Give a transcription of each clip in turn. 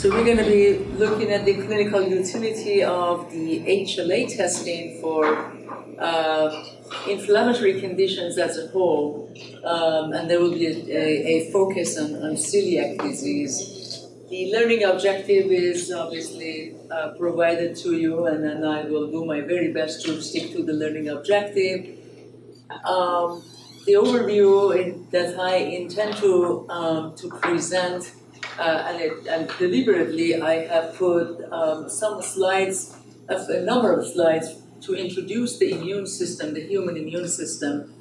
So we're going to be looking at the clinical utility of the HLA testing for inflammatory conditions as a whole, and there will be a focus on celiac disease. The learning objective is obviously provided to you, and then I will do my very best to stick to the learning objective. The overview that I intend to present, and deliberately I have put some slides, a number of slides, to introduce the immune system, the human immune system,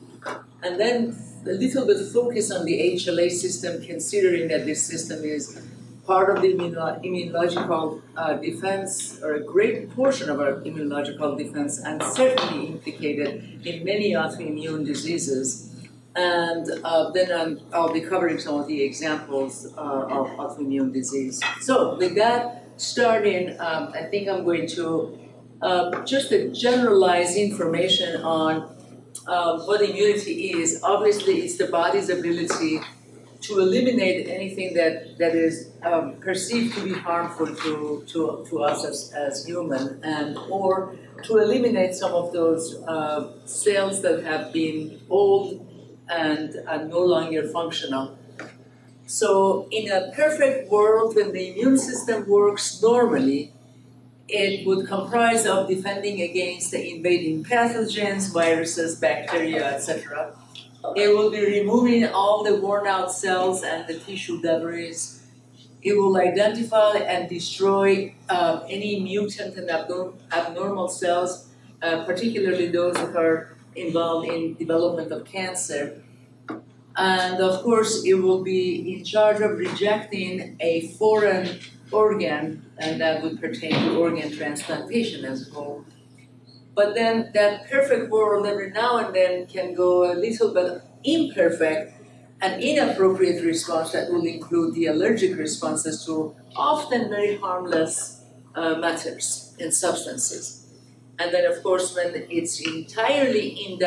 and then a little bit focus on the HLA system, considering that this system is part of the immunological defense, or a great portion of our immunological defense, and certainly implicated in many autoimmune diseases. And then I'll be covering some of the examples of autoimmune disease. So with that starting, I think I'm going to just a generalized information on what immunity is. Obviously, it's the body's ability to eliminate anything that is perceived to be harmful to us as human, and or to eliminate some of those cells that have been old and are no longer functional. So in a perfect world, when the immune system works normally, it would comprise of defending against the invading pathogens, viruses, bacteria, etc. It will be removing all the worn out cells and the tissue debris. It will identify and destroy any mutant and abnormal cells, particularly those that are involved in development of cancer. And of course, it will be in charge of rejecting a foreign organ, and that would pertain to organ transplantation as a whole. But then that perfect world every now and then can go a little bit imperfect, and inappropriate response that will include the allergic responses to often very harmless matters and substances. And then, of course, when it's entirely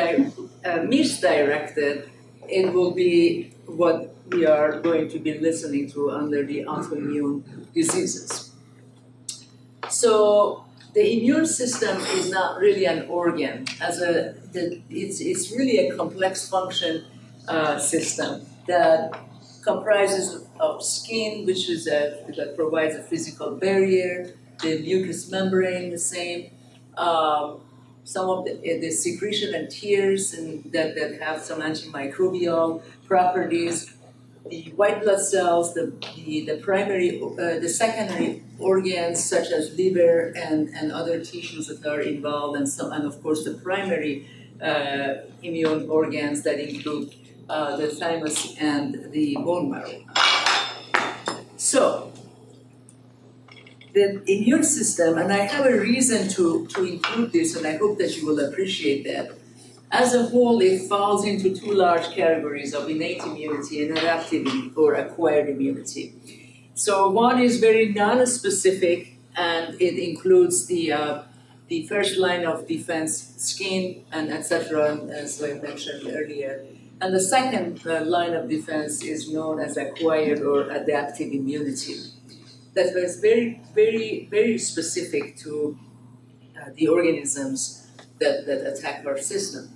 misdirected, it will be what we are going to be listening to under the autoimmune diseases. So the immune system is not really an organ. It's really a complex function system that comprises of skin, which is that provides a physical barrier, the mucous membrane, the same. Some of the secretion and tears that have some antimicrobial properties, the white blood cells, the primary, the secondary organs such as liver and other tissues that are involved, and of course the primary immune organs that include the thymus and the bone marrow. So the immune system, and I have a reason to include this, and I hope that you will appreciate that. As a whole, it falls into two large categories of innate immunity and adaptive or acquired immunity. So one is very non-specific, and it includes the first line of defense, skin and etc., as I mentioned earlier. And the second line of defense is known as acquired or adaptive immunity. That was very, very, very specific to the organisms that attack our system.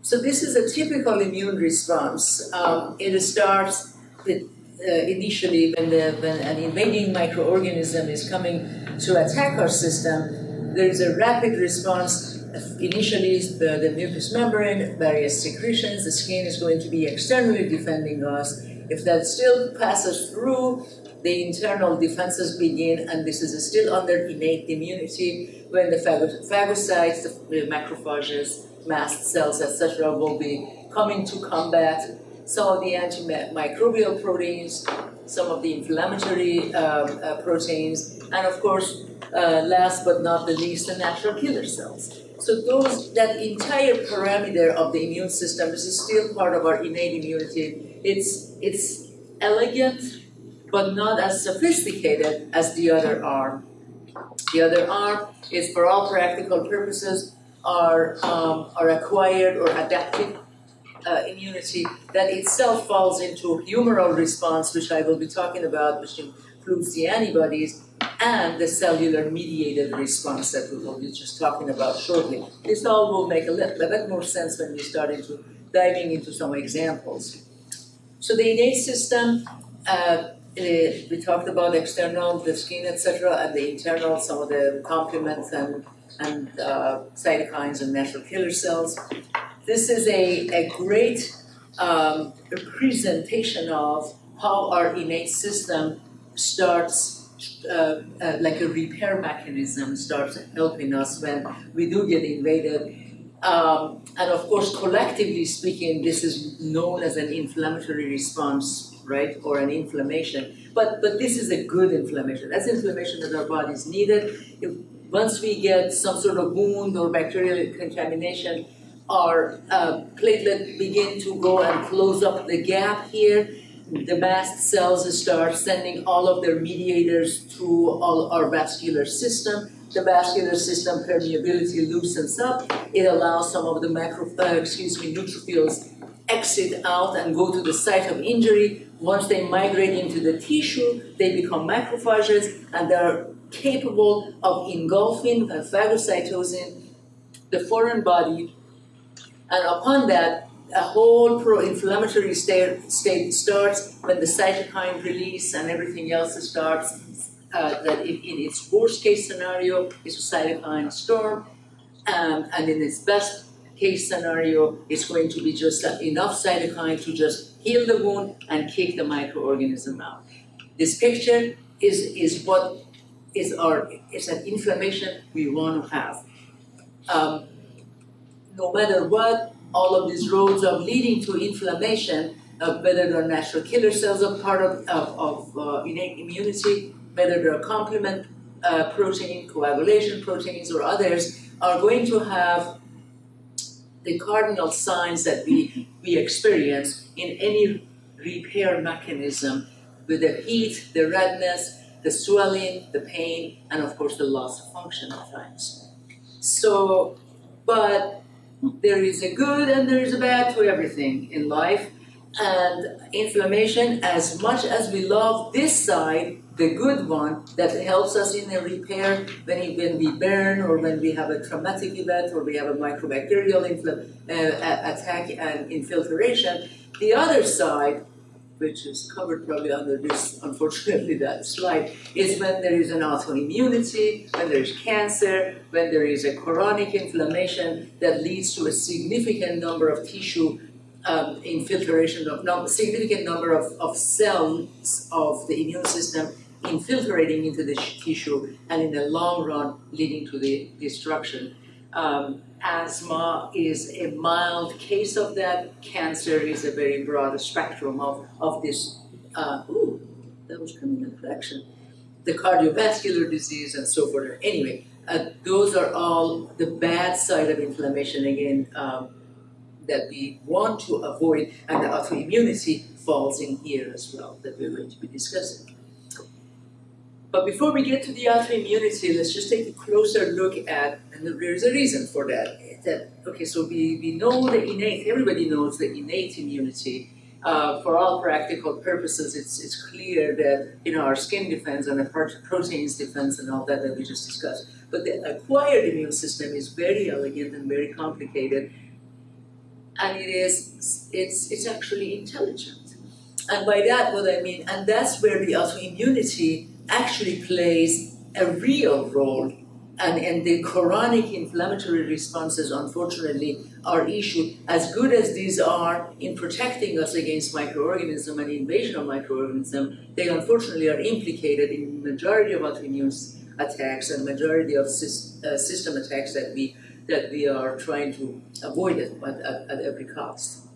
So this is a typical immune response. It starts with, initially when an invading microorganism is coming to attack our system. There is a rapid response. Initially, the mucous membrane, various secretions, the skin is going to be externally defending us. If that still passes through, the internal defenses begin, and this is still under innate immunity when the phagocytes, the macrophages, mast cells, etc., will be coming to combat some of the antimicrobial proteins, some of the inflammatory proteins, and of course, last but not the least, the natural killer cells. So that entire parameter of the immune system, this is still part of our innate immunity. It's elegant, but not as sophisticated as the other arm. The other arm is, for all practical purposes, our acquired or adaptive immunity that itself falls into humoral response, which I will be talking about, which includes the antibodies and the cellular mediated response that we will be just talking about shortly. This all will make a bit more sense when we start into diving into some examples. So the innate system, we talked about external, the skin, etc., and the internal, some of the complements and cytokines and natural killer cells. This is a great presentation of how our innate system starts, like a repair mechanism, starts helping us when we do get invaded. And of course, collectively speaking, this is known as an inflammatory response, right, or an inflammation. But this is a good inflammation. That's inflammation that our bodies needed. Once we get some sort of wound or bacterial contamination, our platelet begin to go and close up the gap here. The mast cells start sending all of their mediators through all our vascular system. The vascular system permeability loosens up. It allows some of the neutrophils exit out and go to the site of injury. Once they migrate into the tissue, they become macrophages, and they're capable of engulfing and phagocytosing the foreign body. And upon that, a whole pro-inflammatory state starts when the cytokine release and everything else starts. That in its worst case scenario, it's a cytokine storm, and in its best case scenario, it's going to be just enough cytokine to just heal the wound and kick the microorganism out. This picture is what is it's an inflammation we want to have. No matter what, all of these roads are leading to inflammation, whether they're natural killer cells are part of innate immunity, whether they're complement protein, coagulation proteins, or others, are going to have the cardinal signs that we experience in any repair mechanism, with the heat, the redness, the swelling, the pain, and of course the loss of function at times. So, but there is a good and there is a bad to everything in life. And inflammation, as much as we love this side, the good one that helps us in the repair when we burn or when we have a traumatic event or we have a microbacterial attack and infiltration, the other side, which is covered probably under this, unfortunately, that slide, is when there is an autoimmunity, when there is cancer, when there is a chronic inflammation that leads to a significant number of tissue infiltration, significant number of cells of the immune system infiltrating into the tissue, and in the long run leading to the destruction. Asthma is a mild case of that. Cancer is a very broad spectrum of this. That was coming in correction. The cardiovascular disease and so forth. Anyway, those are all the bad side of inflammation again that we want to avoid, and the autoimmunity falls in here as well, that we're going to be discussing. But before we get to the autoimmunity, let's just take a closer look at, and there's a reason for that. Okay, so we know the innate, everybody knows the innate immunity. For all practical purposes, it's clear that our skin defense and the proteins defense and all that we just discussed. But the acquired immune system is very elegant and very complicated, and it's actually intelligent. And by that, what I mean, and that's where the autoimmunity actually plays a real role, and the chronic inflammatory responses, unfortunately, are issued. As good as these are in protecting us against microorganism and invasion of microorganism, they unfortunately are implicated in the majority of autoimmune attacks and majority of system attacks that we are trying to avoid at every cost.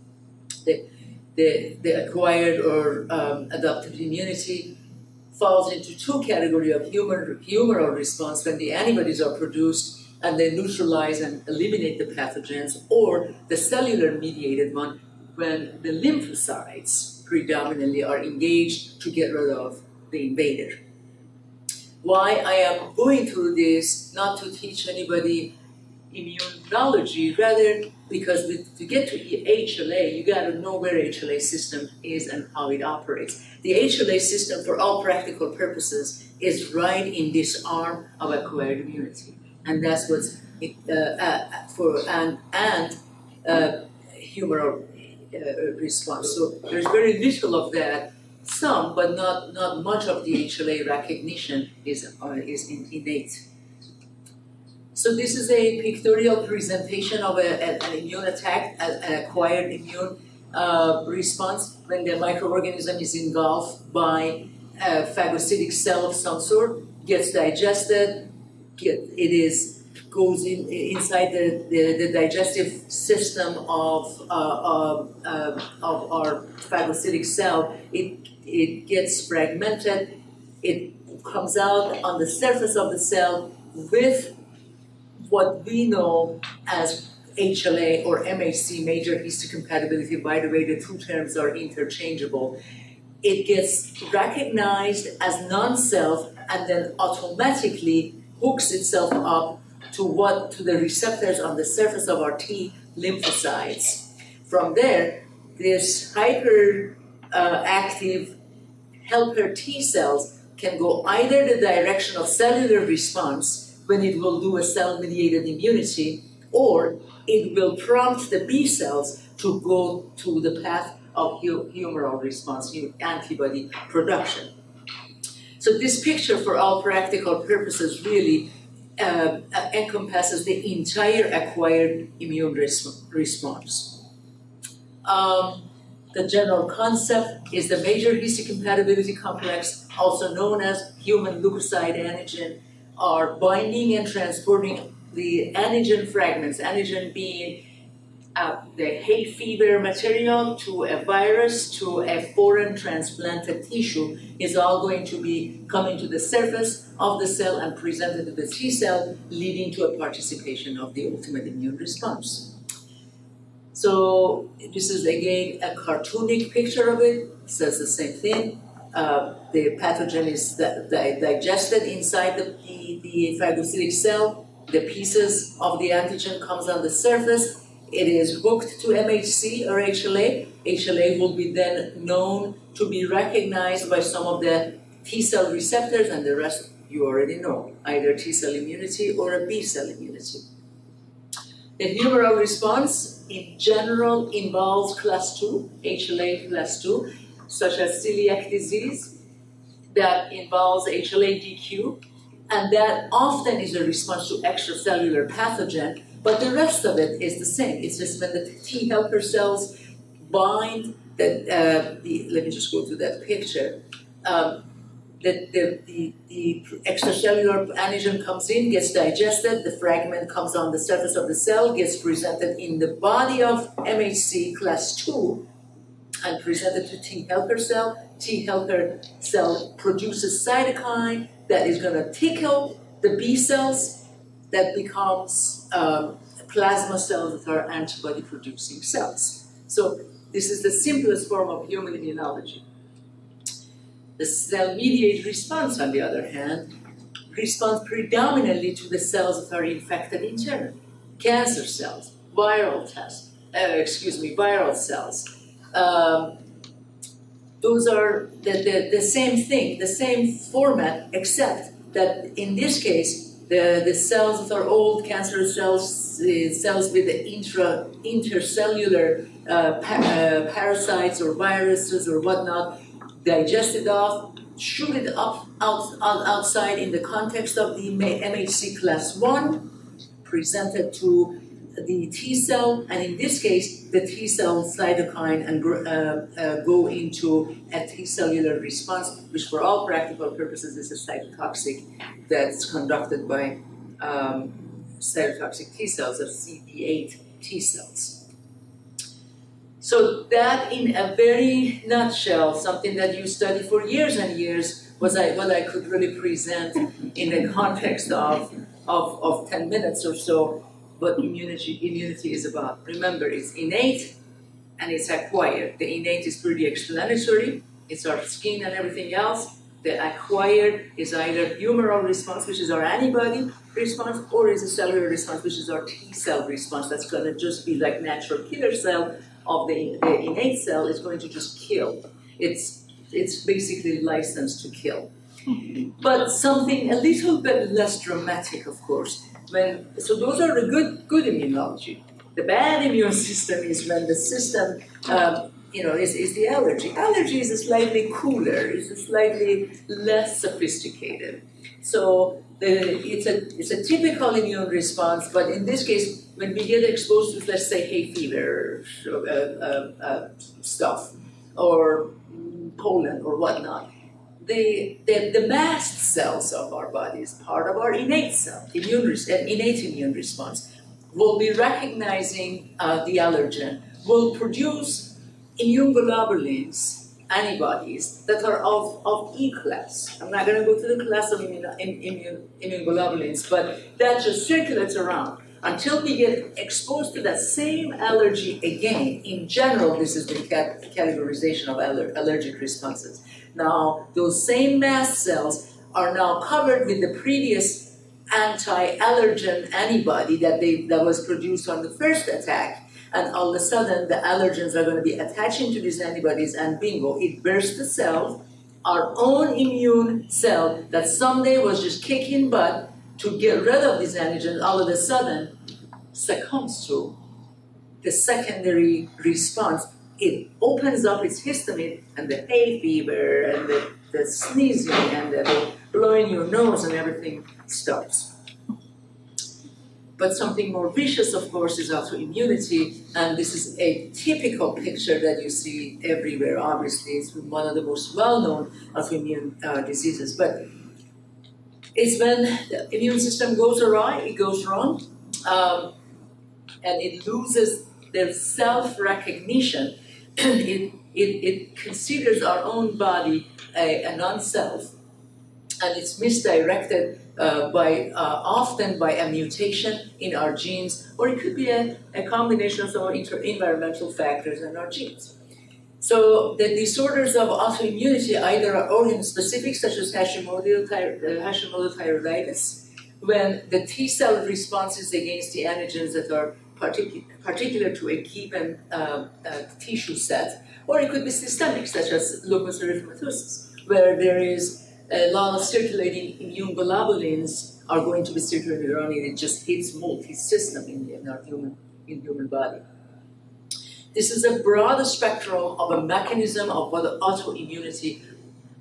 The acquired or adaptive immunity falls into two categories of humoral response, when the antibodies are produced and they neutralize and eliminate the pathogens, or the cellular mediated one, when the lymphocytes predominantly are engaged to get rid of the invader. Why I am going through this, not to teach anybody immunology, rather because to get to HLA, you got to know where HLA system is and how it operates. The HLA system, for all practical purposes, is right in this arm of acquired immunity, and that's what's humoral response. So there's very little of that. Some, but not much of the HLA recognition is innate. So this is a pictorial presentation of an immune attack, an acquired immune response when the microorganism is engulfed by a phagocytic cell of some sort, gets digested, goes inside the digestive system of our phagocytic cell. It gets fragmented. It comes out on the surface of the cell with what we know as HLA or MHC, major histocompatibility. By the way, the two terms are interchangeable. It gets recognized as non-self and then automatically hooks itself up to the receptors on the surface of our T lymphocytes. From there, this active helper T cells can go either the direction of cellular response, when it will do a cell-mediated immunity, or it will prompt the B cells to go to the path of humoral response, antibody production. So this picture, for all practical purposes, really encompasses the entire acquired immune response. The general concept is the major histocompatibility complex, also known as human leukocyte antigen, are binding and transporting the antigen fragments, antigen being the hay fever material to a virus to a foreign transplanted tissue, is all going to be coming to the surface of the cell and presented to the T cell, leading to a participation of the ultimate immune response. So this is again a cartoonic picture of it. It says the same thing. The pathogen is digested inside the phagocytic cell. The pieces of the antigen comes on the surface. It is hooked to MHC or HLA. HLA will be then known to be recognized by some of the T cell receptors, and the rest you already know, either T cell immunity or a B cell immunity. The humoral response in general involves class 2, HLA class 2, such as celiac disease, that involves HLA-DQ, and that often is a response to extracellular pathogen, but the rest of it is the same. It's just when the T helper cells bind, let me just go to that picture. The extracellular antigen comes in, gets digested, the fragment comes on the surface of the cell, gets presented in the body of MHC class 2, and presented to T helper cell. T helper cell produces cytokine that is going to tickle the B cells, that becomes plasma cells that are antibody producing cells. So this is the simplest form of human immunology. The cell-mediated response, on the other hand, responds predominantly to the cells that are infected internally. Cancer cells, viral cells. Those are the same thing, the same format, except that in this case, the cells that are old cancer cells, the cells with the intercellular parasites or viruses or whatnot, digest it off, shoot it up outside in the context of the MHC class 1, presented to the T cell, and in this case, the T cell cytokine and go into a T cellular response, which for all practical purposes is a cytotoxic that's conducted by cytotoxic T cells, or CD8 T cells. So that, in a very nutshell, something that you study for years and years, was what I could really present in the context of 10 minutes or so, what immunity is about. Remember, it's innate and it's acquired. The innate is pretty explanatory. It's our skin and everything else. The acquired is either humoral response, which is our antibody response, or is a cellular response, which is our T cell response. That's going to just be like natural killer cell of the innate cell is going to just kill. It's basically licensed to kill. But something a little bit less dramatic, of course. So those are the good immunology. The bad immune system is when the system is the allergy. Allergy is slightly cooler, is slightly less sophisticated. So it's a typical immune response, but in this case, when we get exposed to, let's say, hay fever stuff, or pollen or whatnot, the mast cells of our bodies, part of our innate immune response, will be recognizing the allergen, will produce immune globulins, antibodies that are of E class. I'm not going to go to the class of immune globulins, but that just circulates around until we get exposed to that same allergy again. In general, this is the categorization of allergic responses. Now, those same mast cells are now covered with the previous anti-allergen antibody that was produced on the first attack, and all of a sudden the allergens are going to be attaching to these antibodies, and bingo, it bursts the cell, our own immune cell that someday was just kicking butt to get rid of these antigens, all of a sudden succumbs to the secondary response. It opens up its histamine, and the hay fever and the sneezing and the blowing your nose and everything starts. But something more vicious, of course, is autoimmunity, and this is a typical picture that you see everywhere. Obviously, it's one of the most well-known autoimmune diseases, but it's when the immune system goes awry, it goes wrong, and it loses their self-recognition. It considers our own body a non-self, and it's misdirected often by a mutation in our genes, or it could be a combination of some environmental factors in our genes. So the disorders of autoimmunity either are organ-specific, such as Hashimoto thyroiditis, when the T cell responses against the antigens that are particular to a given tissue set, or it could be systemic, such as lupus erythematosus, where there is a lot of circulating immune globulins are going to be circulating around, and it just hits multi-system in our human body. This is a broad spectrum of a mechanism of what autoimmunity,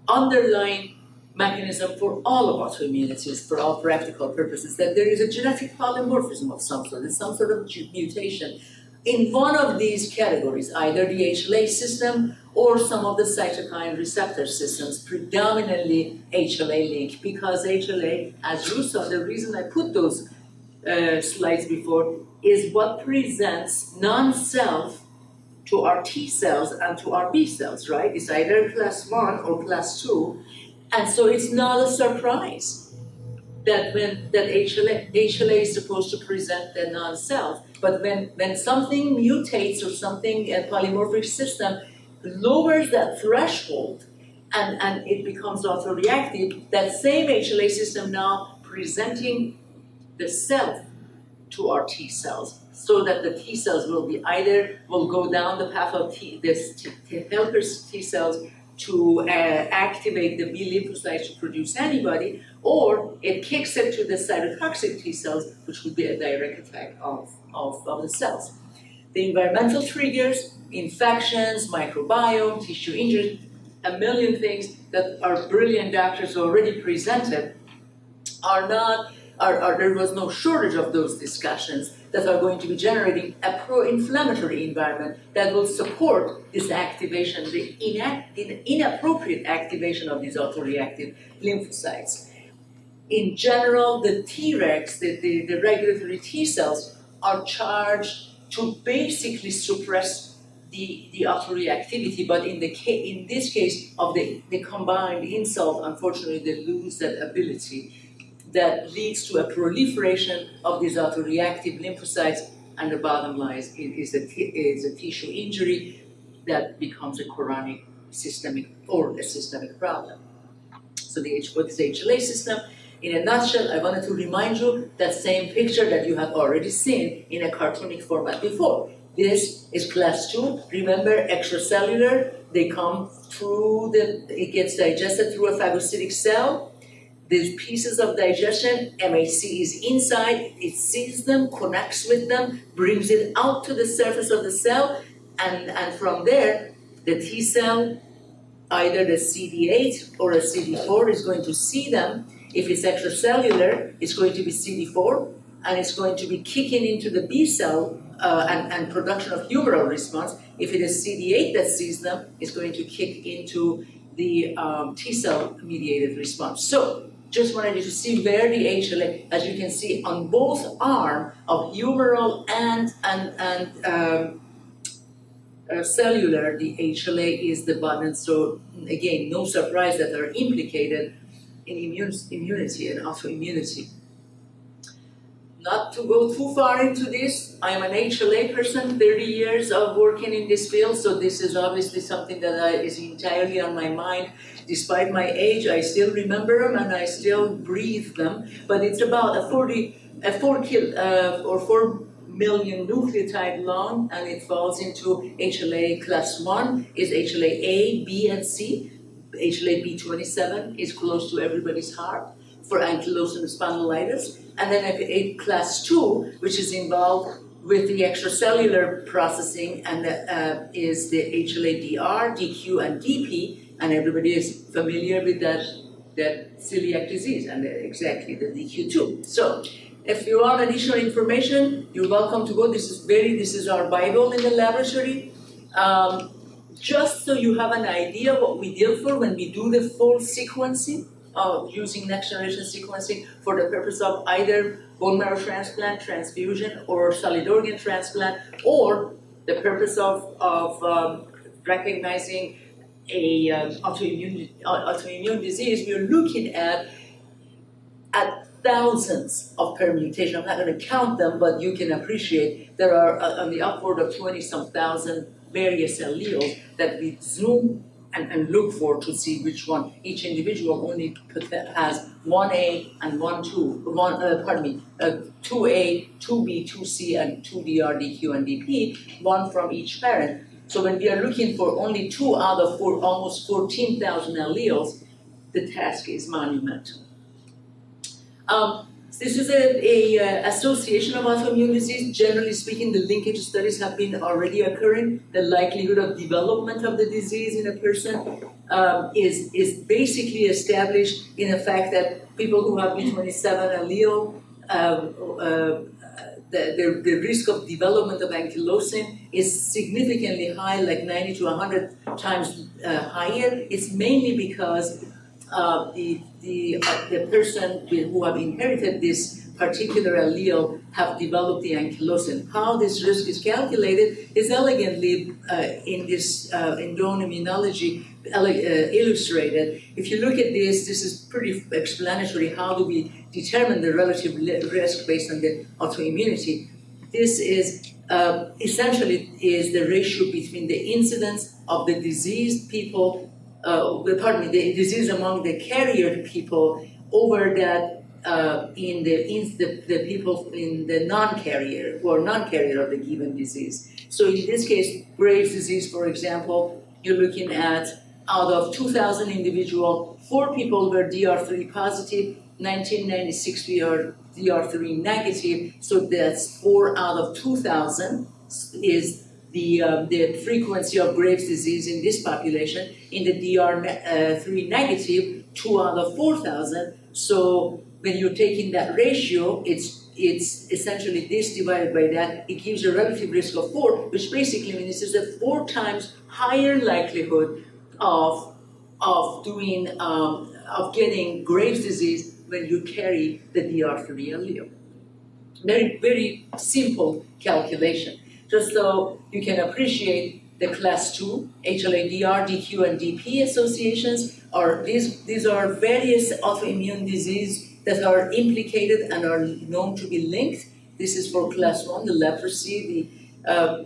underlying mechanism for all of autoimmunities, for all practical purposes, that there is a genetic polymorphism of some sort, some sort of mutation in one of these categories, either the HLA system or some of the cytokine receptor systems, predominantly HLA link, because HLA, as you saw, the reason I put those slides before is what presents non-self to our T cells and to our B cells, right? It's either class 1 or class 2, and so it's not a surprise that HLA is supposed to present the non-self, but when something mutates or something, a polymorphic system lowers that threshold and it becomes autoreactive, that same HLA system now presenting the self to our T cells, so that the T cells will go down the path of helper T cells to activate the B lymphocytes to produce antibody, or it kicks it to the cytotoxic T cells, which would be a direct attack of the cells. The environmental triggers, infections, microbiome, tissue injury, a million things that our brilliant doctors already presented there was no shortage of those discussions that are going to be generating a pro-inflammatory environment that will support this activation, the inappropriate activation of these autoreactive lymphocytes. In general, the Tregs, the regulatory T cells, are charged to basically suppress the autoreactivity, but in this case of the combined insult, unfortunately, they lose that ability. That leads to a proliferation of these autoreactive lymphocytes, and the bottom line is a tissue injury that becomes a chronic systemic problem. So what is the HLA system? In a nutshell, I wanted to remind you that same picture that you have already seen in a cartoonic format before. This is class 2. Remember, extracellular, they come through it gets digested through a phagocytic cell. The pieces of digestion, MHC is inside, it sees them, connects with them, brings it out to the surface of the cell, and from there, the T cell, either the CD8 or a CD4 is going to see them. If it's extracellular, it's going to be CD4, and it's going to be kicking into the B cell and production of humoral response. If it is CD8 that sees them, it's going to kick into the T cell mediated response. So, just wanted you to see where the HLA, as you can see on both arms of humoral and cellular, the HLA is the button. So again, no surprise that they're implicated in immunity and autoimmunity. Not to go too far into this, I am an HLA person, 30 years of working in this field, so this is obviously something that is entirely on my mind. Despite my age, I still remember them and I still breathe them, but it's about a 4 million nucleotide long, and it falls into HLA class 1 is HLA A, B, and C. HLA B27 is close to everybody's heart for ankylosing spondylitis. And then a class 2, which is involved with the extracellular processing, and is the HLA DR, DQ, and DP, and everybody is familiar with that celiac disease and exactly the DQ2. So, if you want additional information, you're welcome to go. This is our Bible in the laboratory. Just so you have an idea what we deal for when we do the full sequencing of using next generation sequencing for the purpose of either bone marrow transplant, transfusion, or solid organ transplant, or the purpose of recognizing a autoimmune disease. We're looking at thousands of permutations. I'm not going to count them, but you can appreciate there are on the upward of 20-some thousand various alleles that we zoom and look for to see which one. Each individual only has 1A and 2A, 2B, 2C, and 2DR, DQ, and DP, one from each parent. So when we are looking for only 2 out of almost 14,000 alleles, the task is monumental. This is a association of autoimmune disease. Generally speaking, the linkage studies have been already occurring. The likelihood of development of the disease in a person is basically established in the fact that people who have B27 allele, the risk of development of ankylosing is significantly high, like 90 to 100 times higher. It's mainly because the person who have inherited this particular allele have developed the ankylosing. How this risk is calculated is elegantly in this Indone immunology illustrated. If you look at this is pretty explanatory. How do we determine the relative risk based on the autoimmunity? This is essentially is the ratio between the incidence of the diseased people the disease among the carrier people over that in the people in the non-carrier who are non-carrier of the given disease. So in this case, Graves' disease, for example, you're looking at out of 2,000 individuals, 4 people were DR3 positive, 1996 we are DR3 negative. So that's 4 out of 2,000 is the frequency of Graves' disease in this population. In the DR3 negative, 2 out of 4,000. So when you're taking that ratio, it's essentially this divided by that. It gives a relative risk of 4, which basically means it's a 4 times higher likelihood of getting Graves' disease when you carry the DR3 allele. Very, very simple calculation. Just so you can appreciate the class 2, HLA DR, DQ, and DP associations, these are various autoimmune diseases that are implicated and are known to be linked. This is for class 1, the leprosy, the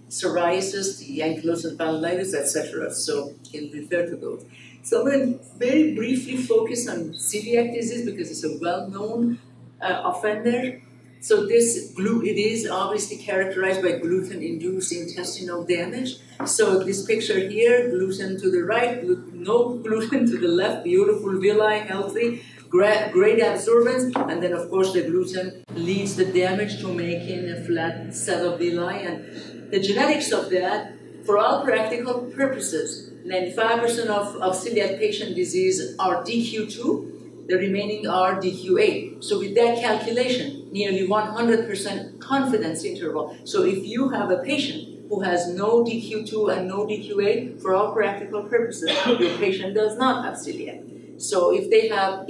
psoriasis, the ankylosing spondylitis, etc. So you can refer to those. So I'm going to very briefly focus on celiac disease because it's a well-known offender. So it is obviously characterized by gluten-induced intestinal damage. So this picture here, gluten to the right, no gluten to the left, beautiful villi, healthy, great absorbance, and then of course the gluten leads the damage to making a flat set of villi. And the genetics of that, for all practical purposes, 95% of celiac patient disease are DQ2, the remaining are DQ8. So with that calculation, nearly 100% confidence interval. So if you have a patient who has no DQ2 and no DQ8, for all practical purposes, your patient does not have celiac. So if they are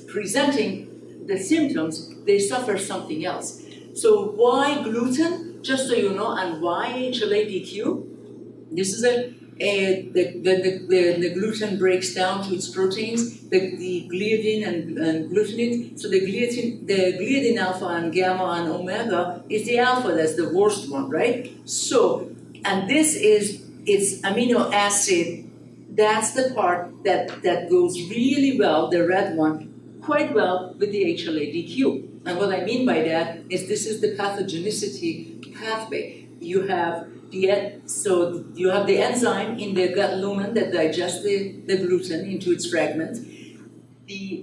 presenting the symptoms, they suffer something else. So why gluten? Just so you know, and why HLA-DQ? This is the gluten breaks down to its proteins, the gliadin and glutamine. So the gliadin alpha and gamma and omega is the alpha, that's the worst one, right? So, and this is its amino acid, that's the part that goes really well, the red one, quite well with the HLA-DQ. And what I mean by that is this is the pathogenicity pathway. You have the enzyme in the gut lumen that digests the gluten into its fragments.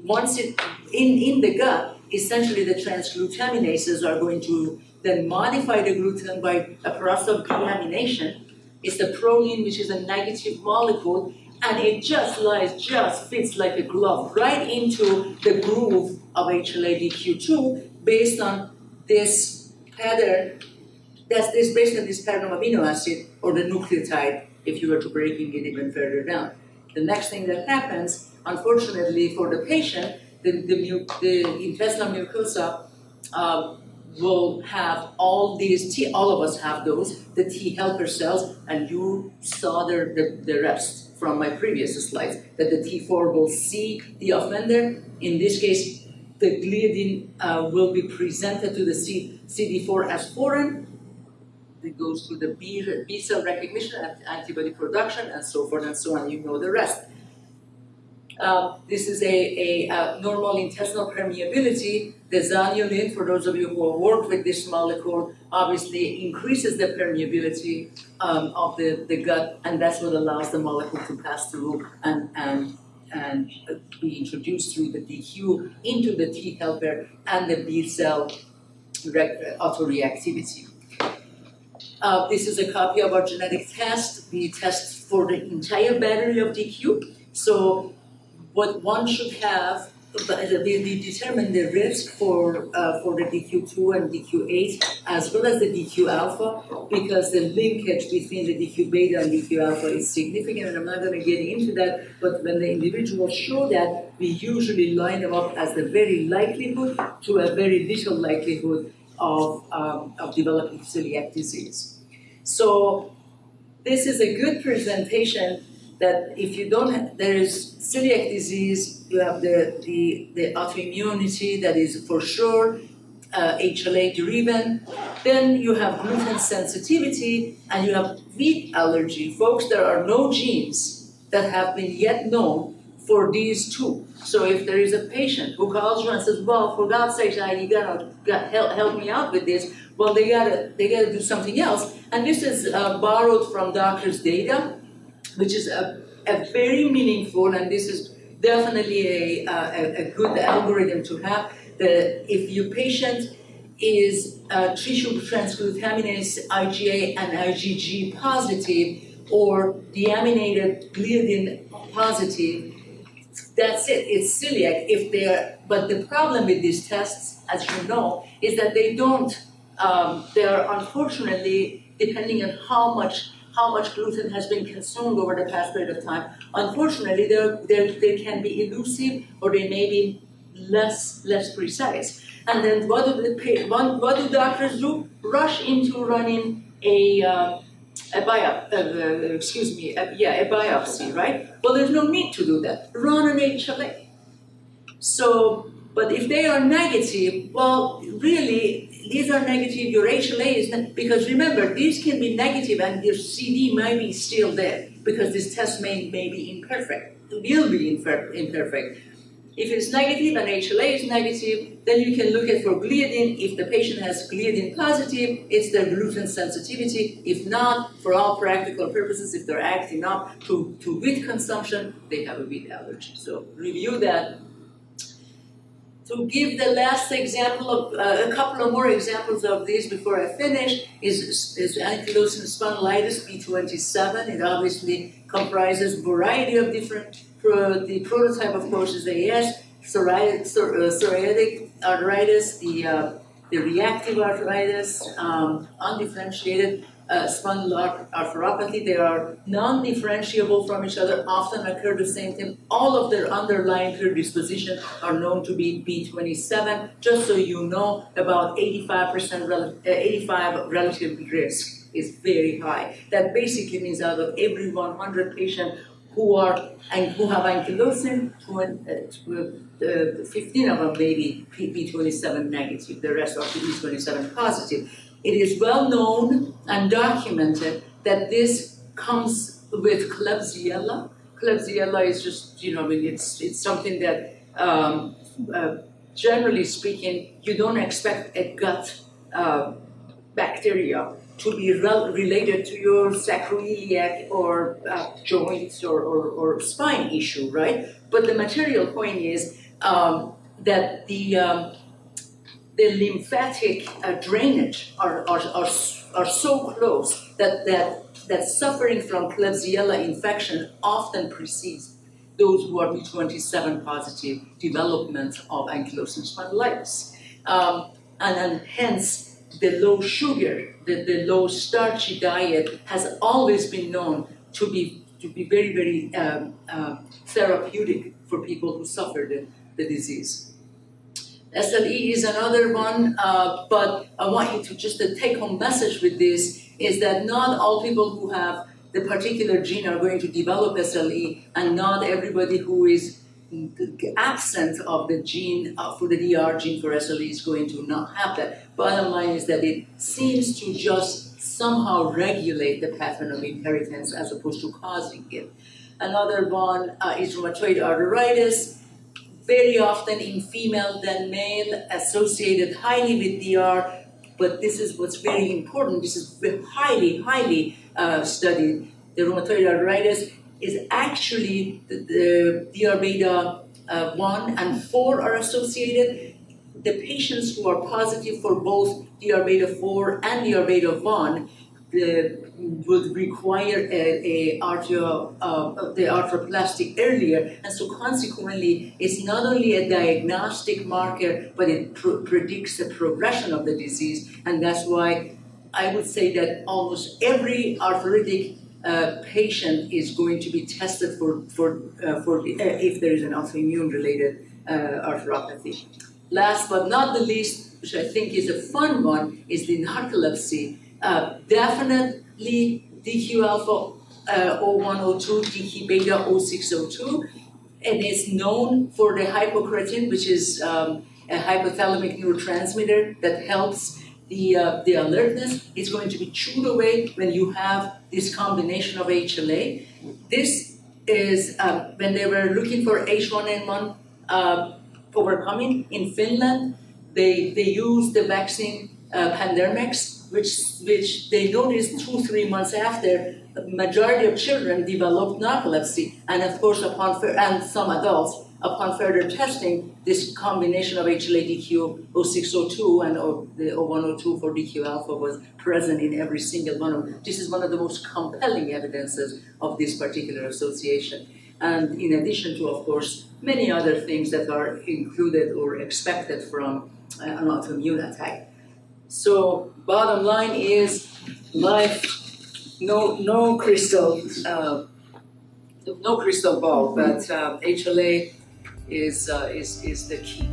Once it in the gut, essentially the transglutaminases are going to then modify the gluten by a process of deamination. It's the proline, which is a negative molecule, and it just fits like a glove right into the groove of HLA-DQ2 based on this pattern. That's based on this pattern of amino acid or the nucleotide, if you were to breaking it even further down. The next thing that happens, unfortunately for the patient, the intestinal mucosa will have all these all of us have those, the T helper cells, and you saw the rest from my previous slides, that the T4 will see the offender. In this case, the gliadin will be presented to the CD4 as foreign. It goes through the B cell recognition, antibody production, and so forth and so on. You know the rest. This is a normal intestinal permeability. The zonulin, for those of you who have worked with this molecule, obviously increases the permeability of the gut, and that's what allows the molecule to pass through and be introduced through the DQ into the T helper and the B cell autoreactivity. This is a copy of our genetic test. We test for the entire battery of DQ. So what one should have, we determine the risk for the DQ2 and DQ8 as well as the DQ alpha, because the linkage between the DQ beta and DQ alpha is significant, and I'm not going to get into that, but when the individuals show that, we usually line them up as the very likelihood to a very little likelihood of developing celiac disease. So this is a good presentation that if you don't have, there is celiac disease, you have the autoimmunity that is for sure HLA driven, then you have gluten sensitivity, and you have wheat allergy. Folks, there are no genes that have been yet known for these two. So if there is a patient who calls you and says, well, for God's sake, you gotta help me out with this, well, they gotta do something else. And this is borrowed from doctors' data, which is a very meaningful, and this is definitely a good algorithm to have. If your patient is tissue transglutaminase IgA and IgG positive or deaminated gliadin positive, that's it. It's celiac. But the problem with these tests, as you know, is that they don't. They're unfortunately, depending on how much gluten has been consumed over the past period of time, unfortunately, they can be elusive or they may be less precise. And then what do doctors do? Rush into running a biopsy, right? Well, there's no need to do that. Run an HLA. So, but if they are negative, well, really, these are negative, your HLA is not, because remember, these can be negative and your CD might be still there. because this test may be imperfect, will be imperfect. If it's negative and HLA is negative, then you can look at for gliadin. If the patient has gliadin positive, it's their gluten sensitivity. If not, for all practical purposes, if they're acting up to wheat consumption, they have a wheat allergy. So review that. To give the last example of a couple of more examples of these before I finish is ankylosing spondylitis B27. It obviously comprises a variety of different. The prototype, of course, is AS, psoriatic arthritis, the reactive arthritis, undifferentiated spondyloarthropathy. They are non-differentiable from each other, often occur the same time. All of their underlying predisposition are known to be B27. Just so you know, about 85 relative risk is very high. That basically means out of every 100 patients who have ankylosing, 15 of them may be B27 negative, the rest are B27 positive. It is well known and documented that this comes with Klebsiella. Klebsiella is just, it's something that, generally speaking, you don't expect a gut bacteria to be related to your sacroiliac or joints or spine issue, right? But the material point is that the lymphatic drainage are so close that suffering from Klebsiella infection often precedes those who are B27 positive development of ankylosing spondylitis. And then hence, the low sugar, the low starchy diet has always been known to be very, very therapeutic for people who suffer the disease. SLE is another one, but I want you to just the take-home message with this is that not all people who have the particular gene are going to develop SLE, and not everybody who is absent of the gene for the DR gene for SLE is going to not have that. Bottom line is that it seems to just somehow regulate the pattern of inheritance as opposed to causing it. Another one is rheumatoid arthritis, very often in female than male, associated highly with DR, but this is what's very important. This is highly, highly studied. The rheumatoid arthritis is actually the DR beta 1 and 4 are associated. The patients who are positive for both DR beta 4 and DR beta 1 would require the arthroplasty earlier, and so consequently, it's not only a diagnostic marker, but it predicts the progression of the disease, and that's why I would say that almost every arthritic patient is going to be tested for if there is an autoimmune-related arthropathy. Last but not the least, which I think is a fun one, is the narcolepsy. Definitely DQ alpha 0102, DQ beta 0602, and it's known for the hypocretin, which is a hypothalamic neurotransmitter that helps the alertness. It's going to be chewed away when you have this combination of HLA. This is when they were looking for H1N1 overcoming in Finland, they used the vaccine Pandemrix, which they noticed 2-3 months after, the majority of children developed narcolepsy, and of course, and some adults. Upon further testing, this combination of HLA-DQ 0602 and the 0102 for DQ alpha was present in every single one of them. This is one of the most compelling evidences of this particular association. And in addition to, of course, many other things that are included or expected from an autoimmune attack. So, bottom line is life, no crystal ball, but HLA is the key.